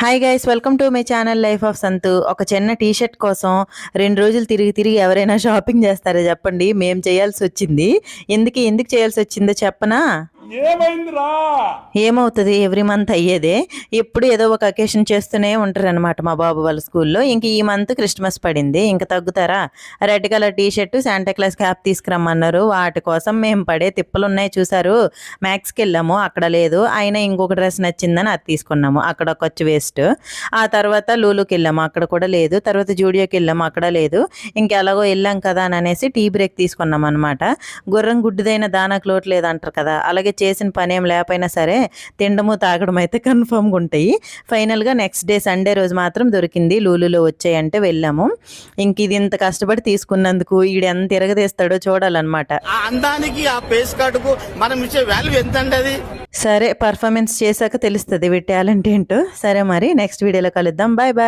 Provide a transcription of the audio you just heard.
Hi guys, welcome to my channel life of సంతు. ఒక చిన్న T shirt కోసం 2 రోజులు తిరిగి ఎవరైనా షాపింగ్ చేస్తారా చెప్పండి? మేము చేయాల్సి వచ్చింది. ఎందుకు చేయాల్సి వచ్చిందో చెప్పనా? ఏమవుతుంది, ఎవ్రీ మంత్ అయ్యేదే. ఎప్పుడు ఏదో ఒక అకేషన్ చేస్తూనే ఉంటారు అనమాట మా బాబు వాళ్ళ స్కూల్లో. ఇంక ఈ మంత్ క్రిస్మస్ పడింది, ఇంక తగ్గుతారా? Red colour T shirt, Santa Claus cap తీసుకురమ్మన్నారు. వాటి కోసం మేము పడే తిప్పలు ఉన్నాయి చూసారు. మ్యాక్స్కి వెళ్ళాము, అక్కడ లేదు. అయినా ఇంకొక డ్రెస్ నచ్చిందని అది తీసుకున్నాము, అక్కడ ఖర్చు వేస్ట్. ఆ తర్వాత లూలుకి వెళ్ళాము, అక్కడ కూడా లేదు. తర్వాత జూడియోకి వెళ్ళాము, అక్కడ లేదు. ఇంకెలాగో వెళ్ళాం కదా అని అనేసి టీ బ్రేక్ తీసుకున్నాం అనమాట. గుర్రం గుడ్డిదైన దానాకు లోటు లేదంటారు కదా, అలాగే చేసిన పని ఏం లేకపోయినా సరే తినడము తాగడం అయితే కన్ఫర్మ్గా ఉంటాయి. ఫైనల్గా నెక్స్ట్ డే సండే రోజు మాత్రం దొరికింది, లూలులో వచ్చాయంటే వెళ్ళాము. ఇంక ఇది ఇంత కష్టపడి తీసుకున్నందుకు ఈడు ఎంత తిరగదీస్తాడో చూడాలన్నమాట. అందానికి ఆ పేస్ కార్డుకు మనం ఇచ్చే వాల్యూ ఎంత అండి? సరే, పర్ఫార్మెన్స్ చేశాక తెలుస్తుంది వీటి టాలెంట్ ఏంటో. సరే మరి నెక్స్ట్ వీడియోలో కలుద్దాం. Bye bye.